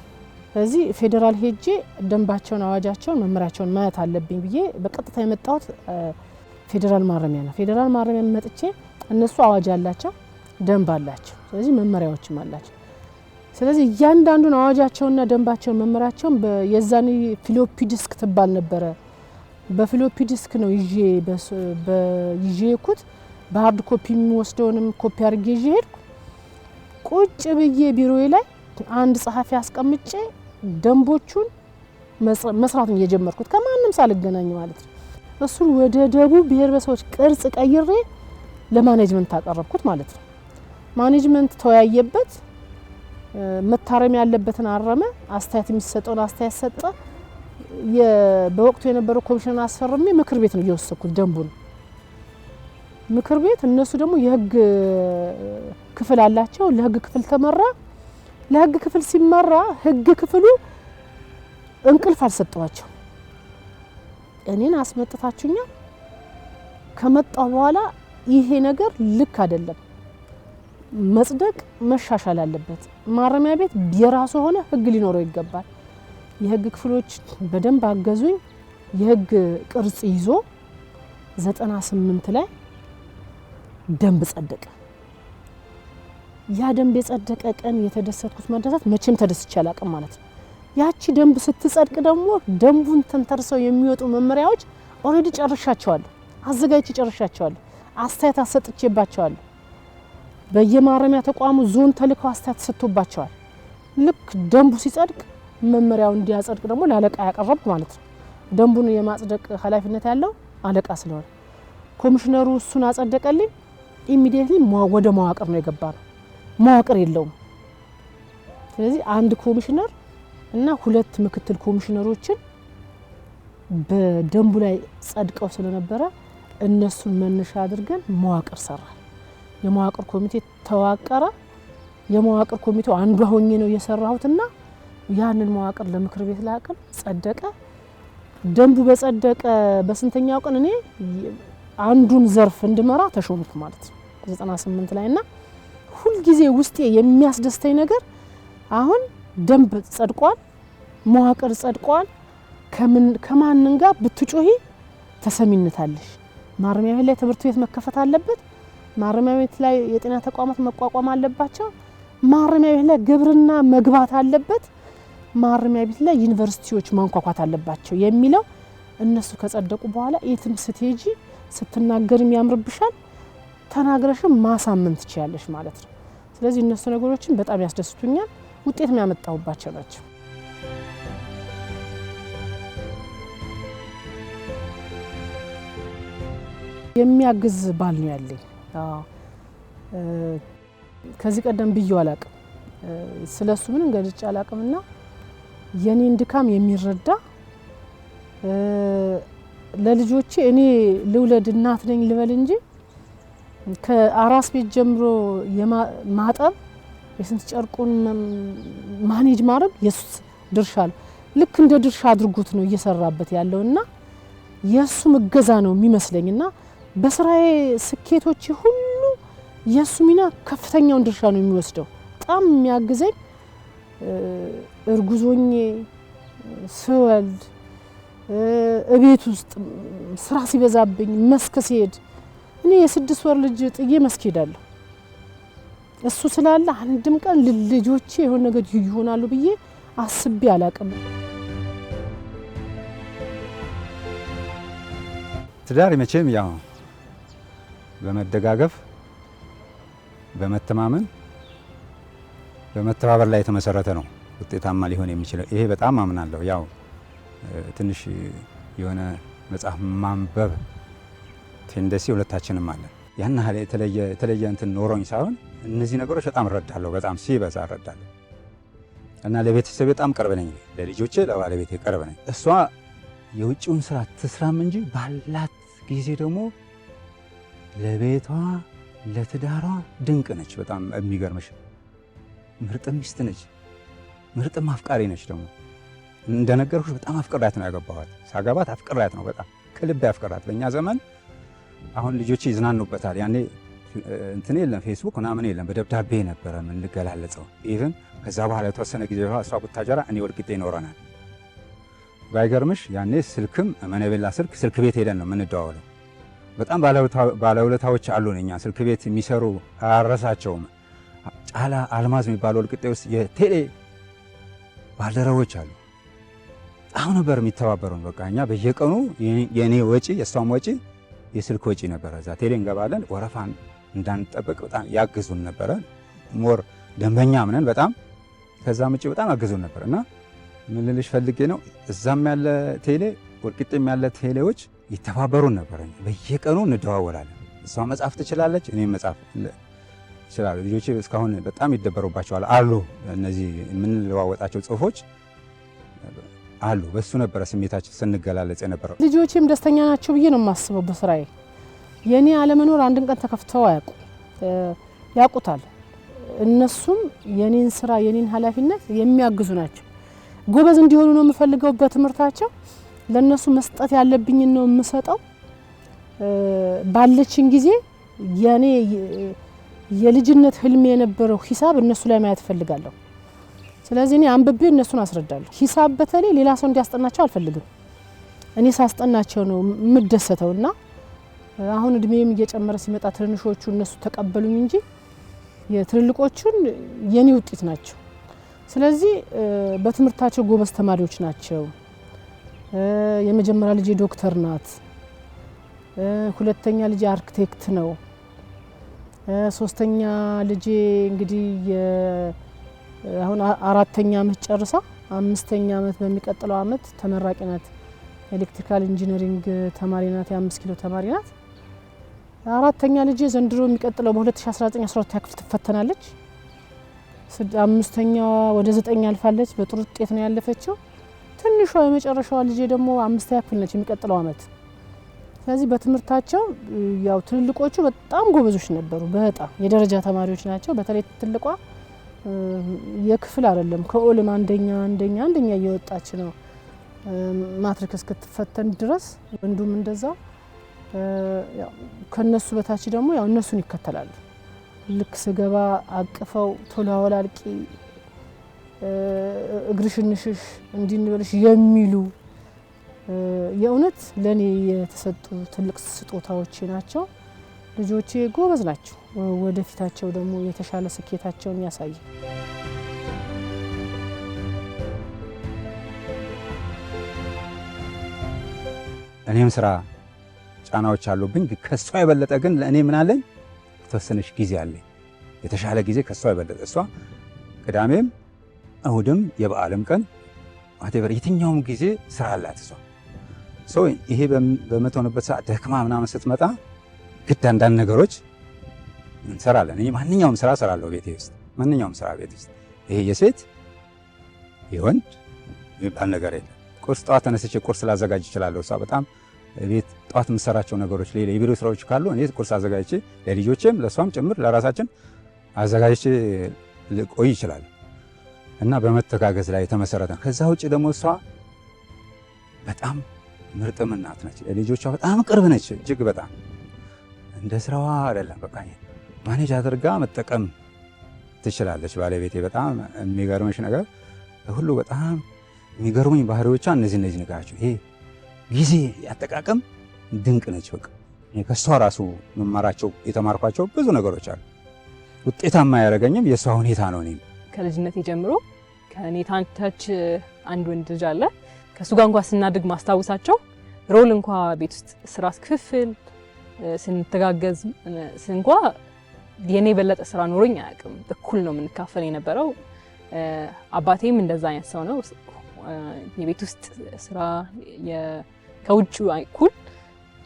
ስለዚህ ፌዴራል ሄጄ ደንባቸውን፣ አዋጃቸውን፣ መመሪያቸውን ማየት አለብኝ ብዬ በቀጥታ የመጣሁት ፌዴራል ማረሚያ ነው። ፌዴራል ማረሚያ መጥቼ እነሱ አዋጅ አላቸው፣ ደንብ አላቸው፣ ስለዚህ መመሪያዎችም አላቸው። ስለዚህ እያንዳንዱን አዋጃቸውና ደንባቸውን መመሪያቸውን የዛኔ ፍሎፒ ዲስክ ትባል ነበረ። በፍሎፒ ዲስክ ነው ይዤ የኩት በሃርድ ኮፒ የሚወስደውንም ኮፒ አድርጌ ይዤ ሄድኩ። ቁጭ ብዬ ቢሮዬ ላይ አንድ ጸሐፊ አስቀምጬ ደንቦቹን መስራቱን የጀመርኩት ከማንም ሳልገናኝ ማለት ነው። እሱን ወደ ደቡብ ብሔር ብሔረሰቦች ቅርጽ ቀይሬ ለማኔጅመንት አቀረብኩት ማለት ነው። ማኔጅመንት ተወያየበት፣ መታረም ያለበትን አረመ፣ አስተያየት የሚሰጠውን አስተያየት ሰጠ። በወቅቱ የነበረው ኮሚሽን አስፈርሜ ምክር ቤት ነው እየወሰድኩት ደንቡን። ምክር ቤት እነሱ ደግሞ የህግ ክፍል አላቸው። ለህግ ክፍል ተመራ። ለህግ ክፍል ሲመራ ህግ ክፍሉ እንቅልፍ አልሰጠዋቸው። እኔን አስመጥታችሁኛ ከመጣው በኋላ ይሄ ነገር ልክ አይደለም፣ መጽደቅ መሻሻል አለበት። ማረሚያ ቤት የራሱ ሆነ ህግ ሊኖረው ይገባል። የህግ ክፍሎች በደንብ አገዙኝ። የህግ ቅርጽ ይዞ 98 ላይ ደንብ ጸደቀ። ያ ደንብ የጸደቀ ቀን የተደሰትኩት መደሰት መቼም ተደስቼ አላቅም ማለት ነው። ያቺ ደንብ ስትጸድቅ ደግሞ ደንቡን ተንተርሰው የሚወጡ መመሪያዎች ኦሬዲ ጨርሻቸዋለሁ፣ አዘጋጅቼ ጨርሻቸዋለሁ፣ አስተያየት አሰጥቼባቸዋለሁ። በየማረሚያ ተቋሙ ዞን ተልከው አስተያየት ተሰጥቶባቸዋል። ልክ ደንቡ ሲጸድቅ መመሪያው እንዲያጸድቅ ደግሞ ለአለቃ ያቀረብኩ ማለት ነው። ደንቡን የማጽደቅ ኃላፊነት ያለው አለቃ ስለሆነ ኮሚሽነሩ እሱን አጸደቀልኝ። ኢሚዲየትሊ ወደ መዋቅር ነው የገባነው። መዋቅር የለውም። ስለዚህ አንድ ኮሚሽነር እና 2 ምክትል ኮሚሽነሮችን በደንቡ ላይ ጸድቀው ስለነበረ እነሱን መነሻ አድርገን መዋቅር ሰራል። የመዋቅር ኮሚቴ ተዋቀረ። የመዋቅር ኮሚቴው አንዱ ሆኜ ነው የሰራሁትና ያንን መዋቅር ለምክር ቤት ላቅም ጸደቀ። ደንቡ በጸደቀ በስንተኛው ቀን እኔ አንዱን ዘርፍ እንድመራ ተሾምኩ ማለት ነው 98 ላይ እና ሁል ጊዜ ውስጤ የሚያስደስተኝ ነገር አሁን ደንብ ጸድቋል፣ መዋቅር ጸድቋል። ከማንን ጋር ብትጮሂ ተሰሚነት አለሽ። ማረሚያ ቤት ላይ ትምህርት ቤት መከፈት አለበት። ማረሚያ ቤት ላይ የጤና ተቋማት መቋቋም አለባቸው። ማረሚያ ቤት ላይ ግብርና መግባት አለበት። ማረሚያ ቤት ላይ ዩኒቨርሲቲዎች ማንኳኳት አለባቸው የሚለው እነሱ ከጸደቁ በኋላ የትም ስትሄጂ ስትናገርም ያምርብሻል፣ ተናግረሽም ማሳመን ትችያለሽ ማለት ነው። ስለዚህ እነሱ ነገሮችን በጣም ያስደስቱኛል፣ ውጤትም ያመጣሁባቸው ናቸው። የሚያግዝ ባል ነው ያለኝ። ከዚህ ቀደም ብዬው አላቅም፣ ስለሱ ምንም ገልጬ አላቅምና የኔን ድካም የሚረዳ ለልጆቼ እኔ ልውለድ እናት ነኝ ልበል እንጂ ከአራስ ቤት ጀምሮ ማጠብ የስንት ጨርቁን ማኔጅ ማድረግ የሱስ ድርሻ ነው። ልክ እንደ ድርሻ አድርጎት ነው እየሰራበት ያለውና የሱ እገዛ ነው የሚመስለኝና በስራዬ ስኬቶች ሁሉ የሱ ሚና ከፍተኛውን ድርሻ ነው የሚወስደው። በጣም የሚያግዘኝ እርጉዞኜ ስወልድ እቤት ውስጥ ስራ ሲበዛብኝ መስክ ሲሄድ እኔ የ6 ወር ልጅ ጥዬ መስክ ሄዳለሁ። እሱ ስላለ አንድም ቀን ልጆቼ የሆነ ነገር ይሆናሉ ብዬ አስቤ አላቅም። ትዳር መቼም ያው በመደጋገፍ በመተማመን በመተባበር ላይ የተመሰረተ ነው ውጤታማ ሊሆን የሚችለው። ይሄ በጣም አምናለሁ። ያው ትንሽ የሆነ መጽሐፍ ማንበብ ቴንደንሲ ሁለታችንም አለ። ያን ያህል የተለየ እንትን ኖሮኝ ሳይሆን እነዚህ ነገሮች በጣም እረዳለሁ፣ በጣም ሲበዛ እረዳለሁ እና ለቤተሰብ በጣም ቅርብ ነኝ፣ ለልጆቼ ለባለቤቴ ቅርብ ነኝ። እሷ የውጭውን ስራ ትስራም እንጂ ባላት ጊዜ ደግሞ ለቤቷ ለትዳሯ ድንቅ ነች። በጣም የሚገርምሽ ምርጥ ሚስት ነች፣ ምርጥ አፍቃሪ ነች። ደግሞ እንደነገርኩሽ በጣም አፍቅራት ነው ያገባኋት። ሳገባት አፍቅራት ነው፣ በጣም ከልብ አፍቅራት። በእኛ ዘመን አሁን ልጆቼ ይዝናኑበታል። ያኔ እንትን የለም ፌስቡክ ምናምን የለም፣ በደብዳቤ ነበረ የምንገላለጸው። ኢቭን ከዛ በኋላ የተወሰነ ጊዜ እሷ ቡታጀራ እኔ ወልቂጤ ይኖረናል። ባይገርምሽ ያኔ ስልክም መነቤላ ስልክ ቤት ሄደን ነው የምንደዋወለው። በጣም ባለውለታዎች አሉን እኛ ስልክ ቤት የሚሰሩ አያረሳቸውም። ጫላ አልማዝ የሚባለው ወልቂጤ ውስጥ የቴሌ ባልደረቦች አሉ። አሁን ነበር የሚተባበሩን። በቃ እኛ በየቀኑ የኔ ወጪ የእሷም ወጪ የስልክ ወጪ ነበረ። እዛ ቴሌ እንገባለን፣ ወረፋን እንዳንጠብቅ በጣም ያግዙን ነበረ። ሞር ደንበኛ ምነን በጣም ከዛም ውጪ በጣም ያግዙን ነበር እና ምን ልልሽ ፈልጌ ነው እዛም ያለ ቴሌ ወልቂጤም ያለ ቴሌዎች ይተባበሩን ነበር። በየቀኑ እንደዋወላለን። እሷ መጻፍ ትችላለች፣ እኔም መጻፍ ይችላል። ልጆቼ እስካሁን በጣም ይደበሩባቸዋል አሉ። እነዚህ የምንለዋወጣቸው ጽሁፎች አሉ። በሱ ነበረ ስሜታችን ስንገላለጽ የነበረው። ልጆቼም ደስተኛ ናቸው ብዬ ነው የማስበው በስራዬ። የኔ አለመኖር አንድን ቀን ተከፍተው ያውቁታል። እነሱም የኔን ስራ የኔን ኃላፊነት የሚያግዙ ናቸው። ጎበዝ እንዲሆኑ ነው የምፈልገው በትምህርታቸው። ለነሱ መስጠት ያለብኝን ነው የምሰጠው። ባለችን ጊዜ የኔ የልጅነት ህልም የነበረው ሂሳብ እነሱ ላይ ማየት ፈልጋለሁ። ስለዚህ እኔ አንብቤ እነሱን አስረዳለሁ። ሂሳብ በተለይ ሌላ ሰው እንዲያስጠናቸው አልፈልግም። እኔ ሳስጠናቸው ነው የምደሰተውና አሁን እድሜም እየጨመረ ሲመጣ ትንንሾቹ እነሱ ተቀበሉኝ እንጂ የትልልቆቹን የኔ ውጤት ናቸው። ስለዚህ በትምህርታቸው ጎበዝ ተማሪዎች ናቸው። የመጀመሪያ ልጅ ዶክተር ናት። ሁለተኛ ልጅ አርክቴክት ነው። ሶስተኛ ልጅ እንግዲህ አሁን 4ኛ ዓመት ጨርሳ 5ኛ ዓመት በሚቀጥለው ዓመት ተመራቂ ናት። ኤሌክትሪካል ኢንጂነሪንግ ተማሪ ናት። የ5 ኪሎ ተማሪ ናት። 4ኛ ልጅ ዘንድሮ የሚቀጥለው በ2019 12ኛ ክፍል ትፈተናለች። 5ኛዋ ወደ 9 አልፋለች። በጥሩ ውጤት ነው ያለፈችው። ትንሿ የመጨረሻዋ ልጅ ደግሞ 5ኛ ክፍል ነች የሚቀጥለው ዓመት። ስለዚህ በትምህርታቸው ያው ትልልቆቹ በጣም ጎበዞች ነበሩ። በጣም የደረጃ ተማሪዎች ናቸው። በተለይ ትልቋ የክፍል አይደለም ከኦልም አንደኛ እየወጣች ነው ማትሪክ እስክትፈተን ድረስ ወንዱም እንደዛ ያው ከነሱ በታች ደግሞ ያው እነሱን ይከተላሉ። ልክ ስገባ አቅፈው ቶሎ አወላልቂ እግርሽንሽሽ እንዲንበልሽ የሚሉ የእውነት ለኔ የተሰጡ ትልቅ ስጦታዎች ናቸው። ልጆቼ ጎበዝ ናቸው። ወደፊታቸው ደግሞ የተሻለ ስኬታቸውን ያሳያል። እኔም ስራ ጫናዎች አሉብኝ። ከሷ የበለጠ ግን ለእኔ ምን አለኝ? የተወሰነች ጊዜ አለኝ፣ የተሻለ ጊዜ ከሷ የበለጠ። እሷ ቅዳሜም እሁድም የበዓልም ቀን ዋቴቨር የትኛውም ጊዜ ስራ አላት እሷ። ይሄ በምትሆንበት ሰዓት ደክማ ምናምን ስትመጣ ግድ አንዳንድ ነገሮች እንሰራለን። እኔ ማንኛውም ስራ እሰራለሁ ቤቴ ውስጥ፣ ማንኛውም ስራ ቤት ውስጥ። ይሄ የሴት የወንድ የሚባል ነገር የለም። ቁርስ ጠዋት ተነስቼ ቁርስ ላዘጋጅ እችላለሁ። እሷ በጣም ቤት ጠዋት የምትሰራቸው ነገሮች ሌላ የቢሮ ስራዎች ካሉ እኔ ቁርስ አዘጋጅቼ ለልጆቼም ለእሷም ጭምር ለራሳችን አዘጋጅቼ ልቆይ ይችላል እና በመተጋገዝ ላይ የተመሰረተ ነው። ከዛ ውጭ ደግሞ እሷ በጣም ምርጥም እናት ነች። ለልጆቿ በጣም ቅርብ ነች። እጅግ በጣም እንደ ስራዋ አይደለም። በቃ ማኔጅ አድርጋ መጠቀም ትችላለች ባለቤቴ። በጣም የሚገርምሽ ነገር ሁሉ በጣም የሚገርሙኝ ባህሪዎቿ እነዚህ ነገራቸው። ይሄ ጊዜ ያጠቃቀም ድንቅ ነች። በቃ ከሷ ራሱ መማራቸው የተማርኳቸው ብዙ ነገሮች አሉ። ውጤታማ ያደረገኝም የሷ ሁኔታ ነው። እኔም ከልጅነቴ ጀምሮ ከኔ ታች አንድ ወንድ ልጅ አለ። ከሱ ጋር እንኳን ስናድግ ማስታወሳቸው ሮል እንኳን ቤት ውስጥ ስራ ክፍል ስንተጋገዝ እንኳ የኔ በለጠ ስራ ኖሮኝ አያውቅም። እኩል ነው የምንካፈል የነበረው። አባቴም እንደዛ አይነት ሰው ነው። የቤት ውስጥ ስራ ከውጭ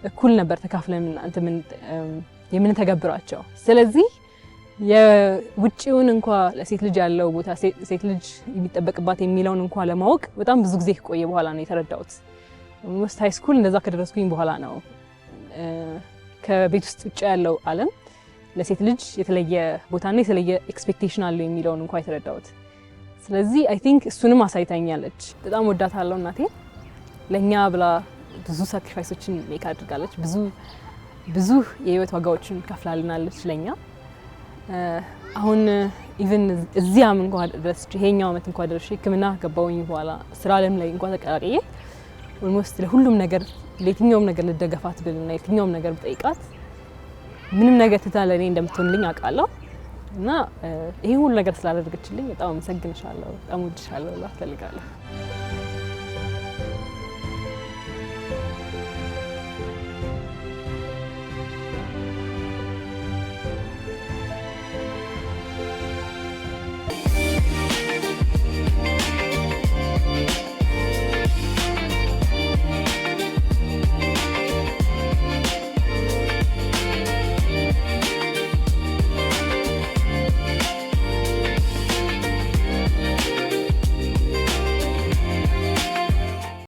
እኩል ነበር ተካፍለን የምንተገብራቸው። ስለዚህ የውጭውን እንኳ ለሴት ልጅ ያለው ቦታ ሴት ልጅ የሚጠበቅባት የሚለውን እንኳ ለማወቅ በጣም ብዙ ጊዜ ቆየ በኋላ ነው የተረዳሁት። ሞስት ሃይ ስኩል እንደዛ ከደረስኩኝ በኋላ ነው ከቤት ውስጥ ውጭ ያለው ዓለም ለሴት ልጅ የተለየ ቦታና የተለየ ኤክስፔክቴሽን አለው የሚለውን እንኳ የተረዳሁት። ስለዚህ አይ ቲንክ እሱንም አሳይታኛለች። በጣም ወዳታለሁ እናቴ። ለኛ ብላ ብዙ ሳክሪፋይሶችን ሜክ አድርጋለች። ብዙ የህይወት ዋጋዎችን ከፍላልናለች ለኛ። አሁን ኢቭን እዚያም እንኳን ድረስ ይሄኛው አመት እንኳን ድረስ ሕክምና ገባሁኝ በኋላ ስራ ዓለም ላይ እንኳን ተቀላቅዬ ኦልሞስት ለሁሉም ነገር ለየትኛውም ነገር ልደገፋት ብልና የትኛውም ነገር ብጠይቃት ምንም ነገር ትታ ለኔ እንደምትሆንልኝ አውቃለሁ እና ይሄ ሁሉ ነገር ስላደረገችልኝ በጣም አመሰግንሻለሁ፣ በጣም ወድሻለሁ እፈልጋለሁ።